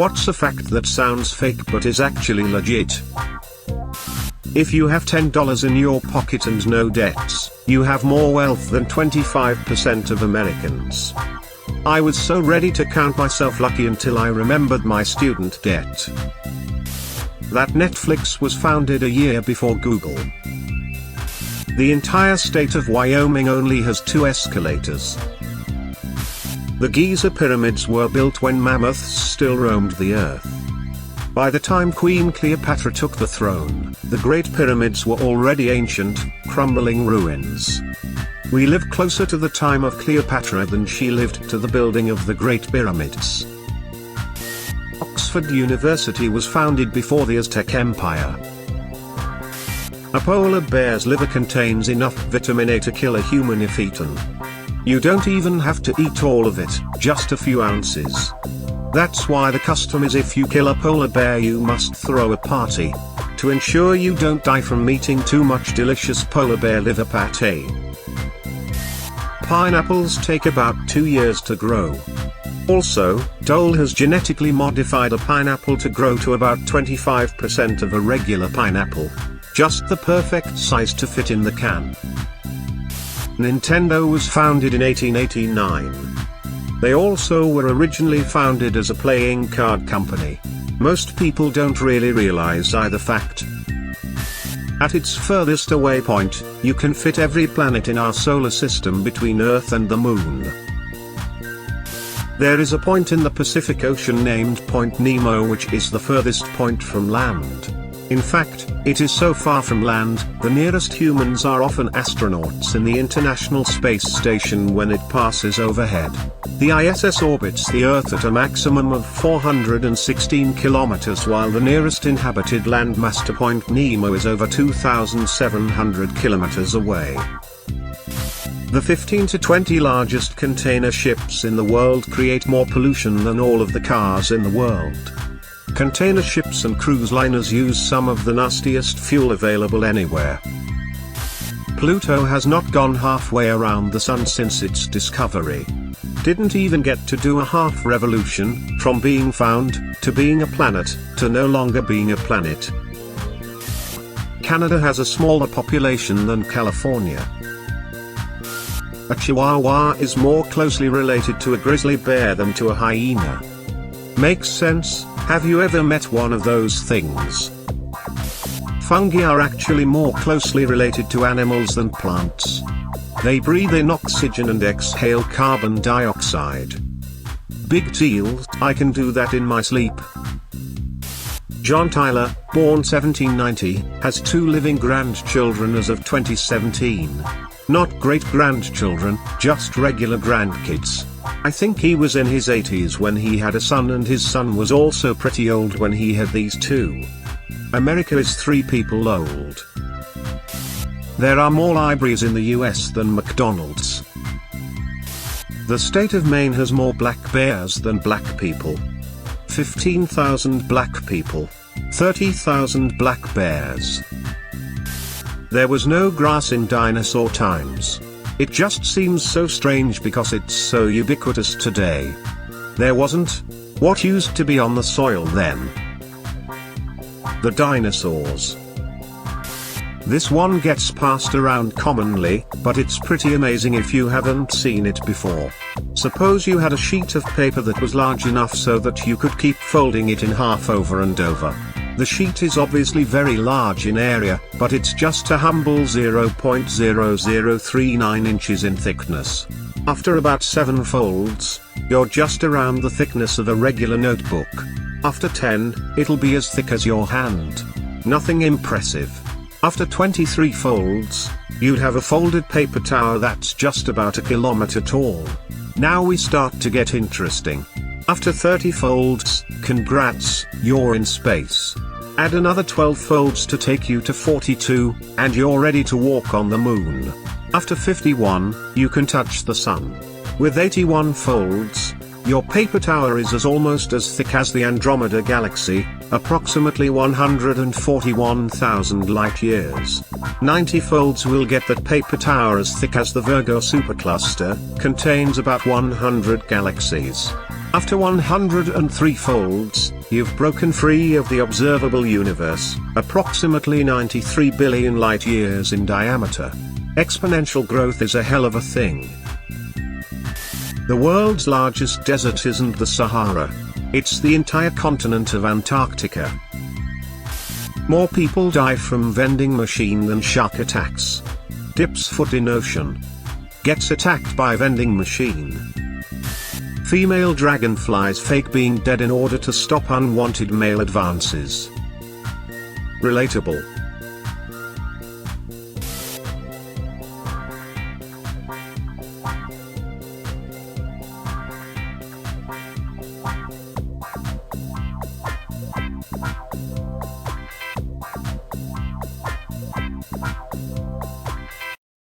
What's a fact that sounds fake but is actually legit? If you have $10 in your pocket and no debts, you have more wealth than 25% of Americans. I was so ready to count myself lucky until I remembered my student debt. That Netflix was founded a year before Google. The entire state of Wyoming only has 2 escalators. The Giza pyramids were built when mammoths still roamed the earth. By the time Queen Cleopatra took the throne, the Great Pyramids were already ancient, crumbling ruins. We live closer to the time of Cleopatra than she lived to the building of the Great Pyramids. Oxford University was founded before the Aztec Empire. A polar bear's liver contains enough vitamin A to kill a human if eaten. You don't even have to eat all of it, just a few ounces. That's why the custom is if you kill a polar bear you must throw a party, to ensure you don't die from eating too much delicious polar bear liver pate. Pineapples take about 2 years to grow. Also, Dole has genetically modified a pineapple to grow to about 25% of a regular pineapple. Just the perfect size to fit in the can. Nintendo was founded in 1889. They also were originally founded as a playing card company. Most people don't really realize either fact. At its furthest away point, you can fit every planet in our solar system between Earth and the Moon. There is a point in the Pacific Ocean named Point Nemo which is the furthest point from land. In fact, it is so far from land, the nearest humans are often astronauts in the International Space Station when it passes overhead. The ISS orbits the Earth at a maximum of 416 kilometers while the nearest inhabited landmass to Point Nemo is over 2,700 kilometers away. The 15 to 20 largest container ships in the world create more pollution than all of the cars in the world. Container ships and cruise liners use some of the nastiest fuel available anywhere. Pluto has not gone halfway around the sun since its discovery. Didn't even get to do a half revolution, from being found, to being a planet, to no longer being a planet. Canada has a smaller population than California. A chihuahua is more closely related to a grizzly bear than to a hyena. Makes sense? Have you ever met one of those things? Fungi are actually more closely related to animals than plants. They breathe in oxygen and exhale carbon dioxide. Big deal, I can do that in my sleep. John Tyler, born 1790, has 2 living grandchildren as of 2017. Not great-grandchildren, just regular grandkids. I think he was in his 80s when he had a son and his son was also pretty old when he had these 2. America is 3 people old. There are more libraries in the US than McDonald's. The state of Maine has more black bears than black people. 15,000 black people. 30,000 black bears. There was no grass in dinosaur times. It just seems so strange because it's so ubiquitous today. There wasn't. What used to be on the soil then? The dinosaurs. This one gets passed around commonly, but it's pretty amazing if you haven't seen it before. Suppose you had a sheet of paper that was large enough so that you could keep folding it in half over and over. The sheet is obviously very large in area, but it's just a humble 0.0039 inches in thickness. After about 7 folds, you're just around the thickness of a regular notebook. After 10, it'll be as thick as your hand. Nothing impressive. After 23 folds, you'd have a folded paper tower that's just about a kilometer tall. Now we start to get interesting. After 30 folds, congrats, you're in space. Add another 12 folds to take you to 42, and you're ready to walk on the moon. After 51, you can touch the sun. With 81 folds, your paper tower is almost as thick as the Andromeda Galaxy, approximately 141,000 light-years. 90 folds will get that paper tower as thick as the Virgo supercluster, contains about 100 galaxies. After 103 folds, you've broken free of the observable universe, approximately 93 billion light-years in diameter. Exponential growth is a hell of a thing. The world's largest desert isn't the Sahara. It's the entire continent of Antarctica. More people die from vending machine than shark attacks. Dips foot in ocean. Gets attacked by vending machine. Female dragonflies fake being dead in order to stop unwanted male advances. Relatable.